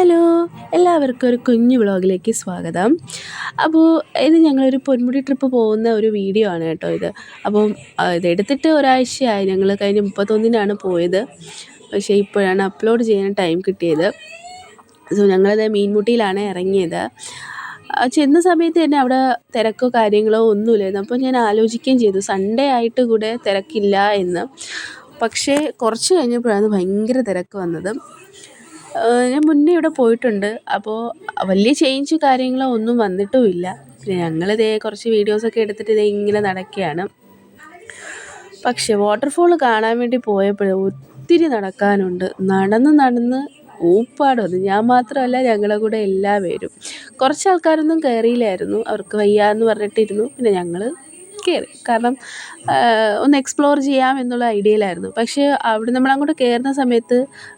Hello, എല്ലാവർക്കും ഒരു കുഞ്ഞു വ്ളോഗിലേക്ക് സ്വാഗതം. അപ്പോൾ ഇത് ഞങ്ങളൊരു പൊന്മുടി ട്രിപ്പ് പോകുന്ന ഒരു വീഡിയോ ആണ് കേട്ടോ ഇത്. അപ്പം ഇതെടുത്തിട്ട് ഒരാഴ്ചയായി. ഞങ്ങൾ കഴിഞ്ഞ 31-നാണ് പോയത്. പക്ഷേ ഇപ്പോഴാണ് അപ്ലോഡ് ചെയ്യാൻ ടൈം കിട്ടിയത്. സോ ഞങ്ങളത് മീൻമുട്ടിയിലാണ് ഇറങ്ങിയത്. ചെന്ന സമയത്ത് തന്നെ അവിടെ തിരക്കോ കാര്യങ്ങളോ ഒന്നുമില്ലായിരുന്നു. അപ്പോൾ ഞാൻ ആലോചിക്കുകയും ചെയ്തു സൺഡേ ആയിട്ട് കൂടെ തിരക്കില്ല എന്ന്. പക്ഷേ കുറച്ച് കഴിഞ്ഞപ്പോഴാണ് ഭയങ്കര തിരക്ക് വന്നത്. ഞാൻ മുന്നേ ഇവിടെ പോയിട്ടുണ്ട്. അപ്പോൾ വലിയ ചേഞ്ച് കാര്യങ്ങളോ ഒന്നും വന്നിട്ടുമില്ല. പിന്നെ ഞങ്ങളിതേ കുറച്ച് വീഡിയോസൊക്കെ എടുത്തിട്ട് ഇതേ ഇങ്ങനെ നടക്കുകയാണ്. പക്ഷേ വാട്ടർഫോൾ കാണാൻ വേണ്ടി പോയപ്പോൾ ഒത്തിരി നടക്കാനുണ്ട്. നടന്ന് ഊപ്പാട് വന്നു. ഞാൻ മാത്രമല്ല, ഞങ്ങളുടെ കൂടെ എല്ലാവരും. കുറച്ച് ആൾക്കാരൊന്നും കയറിയില്ലായിരുന്നു. അവർക്ക് വയ്യാന്ന് പറഞ്ഞിട്ടിരുന്നു. പിന്നെ ഞങ്ങൾ കയറി. കാരണം ഒന്ന് എക്സ്പ്ലോർ ചെയ്യാം എന്നുള്ള ഐഡിയയിലായിരുന്നു. പക്ഷേ അവിടെ നമ്മളങ്ങോട്ട് കയറുന്ന സമയത്ത്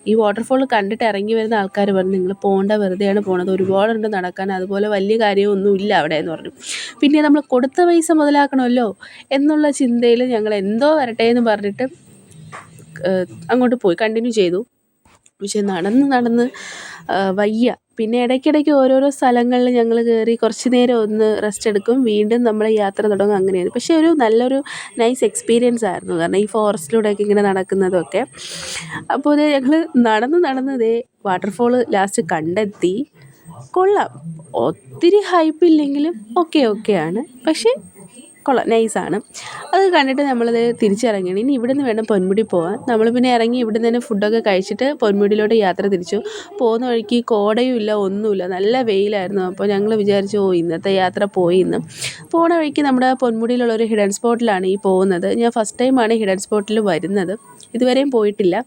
ഈ വാട്ടർഫോൾ കണ്ടിട്ട് ഇറങ്ങി വരുന്ന ആൾക്കാർ പറഞ്ഞു, നിങ്ങൾ പോകേണ്ട, വെറുതെയാണ് പോണത്, ഒരുപാടുണ്ട് നടക്കാൻ, അതുപോലെ വലിയ കാര്യമൊന്നുമില്ല അവിടെ എന്ന് പറഞ്ഞു. പിന്നെ നമ്മൾ കൊടുത്ത പൈസ മുതലാക്കണമല്ലോ എന്നുള്ള ചിന്തയിൽ ഞങ്ങൾ എന്തോ വരട്ടെ എന്ന് പറഞ്ഞിട്ട് അങ്ങോട്ട് പോയി, കണ്ടിന്യൂ ചെയ്തു. പക്ഷേ നടന്ന് വയ്യ. പിന്നെ ഇടയ്ക്കിടയ്ക്ക് ഓരോരോ സ്ഥലങ്ങളിൽ ഞങ്ങൾ കയറി കുറച്ച് നേരം ഒന്ന് റെസ്റ്റ് എടുക്കും, വീണ്ടും നമ്മൾ യാത്ര തുടങ്ങും. അങ്ങനെയാണ്. പക്ഷേ ഒരു നല്ലൊരു നൈസ് എക്സ്പീരിയൻസ് ആയിരുന്നു. കാരണം ഈ ഫോറസ്റ്റിലൂടെയൊക്കെ ഇങ്ങനെ നടക്കുന്നതൊക്കെ. അപ്പോൾ ഇത് ഞങ്ങൾ നടന്ന് ഇതേ വാട്ടർഫോൾ ലാസ്റ്റ് കണ്ടെത്തി. കൊള്ളാം, ഒത്തിരി ഹൈപ്പില്ലെങ്കിലും ഓക്കെയാണ്. പക്ഷേ കൊള്ളാം, നൈസാണ്. അത് കണ്ടിട്ട് നമ്മളത് തിരിച്ചിറങ്ങിയാണ്. ഇനി ഇവിടെ നിന്ന് വേണം പൊന്മുടി പോകാൻ. നമ്മൾ പിന്നെ ഇറങ്ങി ഇവിടെ നിന്ന് തന്നെ ഫുഡൊക്കെ കഴിച്ചിട്ട് പൊന്മുടിയിലോട്ട് യാത്ര തിരിച്ചു. പോകുന്ന വഴിക്ക് കോടയും ഇല്ല, ഒന്നുമില്ല, നല്ല വെയിലായിരുന്നു. അപ്പോൾ ഞങ്ങൾ വിചാരിച്ചു ഇന്നത്തെ യാത്ര പോയി ഇന്ന്. പോണ വഴിക്ക് നമ്മുടെ പൊന്മുടിയിലുള്ള ഒരു ഹിഡൻ സ്പോട്ടിലാണ് ഈ പോകുന്നത്. ഞാൻ ഫസ്റ്റ് ടൈമാണ് ഹിഡൻ സ്പോട്ടിൽ വരുന്നത്, ഇതുവരെയും പോയിട്ടില്ല.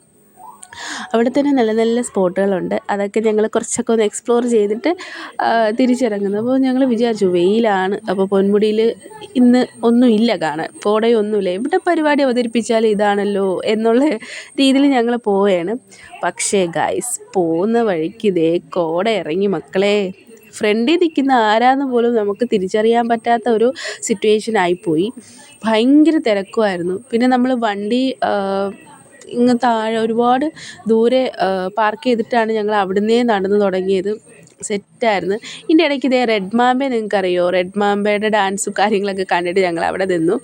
അവിടെ തന്നെ നല്ല നല്ല സ്പോട്ടുകളുണ്ട്. അതൊക്കെ ഞങ്ങൾ കുറച്ചൊക്കെ ഒന്ന് എക്സ്പ്ലോർ ചെയ്തിട്ട് തിരിച്ചിറങ്ങുന്നു. അപ്പോൾ ഞങ്ങൾ വിചാരിച്ചു വെയിലാണ്, അപ്പോൾ പൊന്മുടിയിൽ ഇന്ന് ഒന്നുമില്ല കാണാൻ, കോടയൊന്നുമില്ല, ഇവിടെ പരിപാടി അവതരിപ്പിച്ചാൽ ഇതാണല്ലോ എന്നുള്ള രീതിയിൽ ഞങ്ങൾ പോവുകയാണ്. പക്ഷേ ഗൈസ്, പോകുന്ന വഴിക്ക് ഇതേ കോട ഇറങ്ങി മക്കളെ. ഫ്രണ്ടിൽ നിൽക്കുന്ന ആരാന്ന് പോലും നമുക്ക് തിരിച്ചറിയാൻ പറ്റാത്ത ഒരു സിറ്റുവേഷൻ ആയിപ്പോയി. ഭയങ്കര തിരക്കുമായിരുന്നു. പിന്നെ നമ്മൾ വണ്ടി ഇങ്ങ് താഴെ ഒരുപാട് ദൂരെ പാർക്ക് ചെയ്തിട്ടാണ് ഞങ്ങൾ അവിടുന്നേ നടന്നു തുടങ്ങിയത്. സെറ്റായിരുന്നു. ഇതിൻ്റെ ഇടയ്ക്ക് ഇതേ റെഡ് മാമ്പേ, നിങ്ങൾക്കറിയോ? റെഡ് മാമ്പയുടെ ഡാൻസും കാര്യങ്ങളൊക്കെ കണ്ടിട്ട് ഞങ്ങൾ അവിടെ നിന്നു.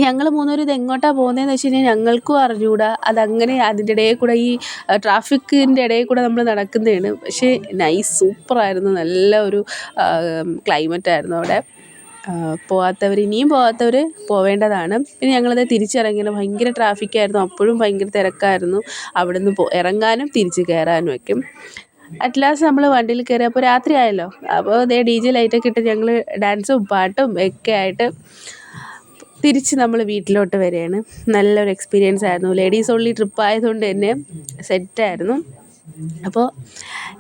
ഞങ്ങൾ മൂന്നുപേരും ഇത് എങ്ങോട്ടാണ് പോകുന്നതെന്ന് വെച്ച് കഴിഞ്ഞാൽ ഞങ്ങൾക്കും അറിഞ്ഞുകൂടാ. അതങ്ങനെ അതിൻ്റെ ഇടയിൽ കൂടെ ഈ ട്രാഫിക്കിൻ്റെ ഇടയിൽ കൂടെ നമ്മൾ നടക്കുന്നതാണ്. പക്ഷേ നൈസ്, സൂപ്പറായിരുന്നു. നല്ല ഒരു ക്ലൈമറ്റായിരുന്നു അവിടെ. ഇനിയും പോകാത്തവർ പോവേണ്ടതാണ്. പിന്നെ ഞങ്ങളത് തിരിച്ചിറങ്ങിയത് ഭയങ്കര ട്രാഫിക്കായിരുന്നു. അപ്പോഴും ഭയങ്കര തിരക്കായിരുന്നു. അവിടെ നിന്ന് ഇറങ്ങാനും തിരിച്ച് കയറാനും ഒക്കെ. അറ്റ് ലാസ്റ്റ് നമ്മൾ വണ്ടിയിൽ കയറി. അപ്പോൾ രാത്രി ആയല്ലോ. അപ്പോൾ അതേ DJ ലൈറ്റൊക്കെ ഇട്ട് ഞങ്ങൾ ഡാൻസും പാട്ടും ഒക്കെ ആയിട്ട് തിരിച്ച് നമ്മൾ വീട്ടിലോട്ട് വരികയാണ്. നല്ലൊരു എക്സ്പീരിയൻസ് ആയിരുന്നു. ലേഡീസ് ഓൺലി ട്രിപ്പ് ആയതുകൊണ്ട് തന്നെ സെറ്റായിരുന്നു. അപ്പോൾ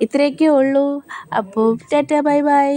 ഇത്രയൊക്കെ ഉള്ളൂ. അപ്പോൾ ടാറ്റാ, ബൈ ബൈ.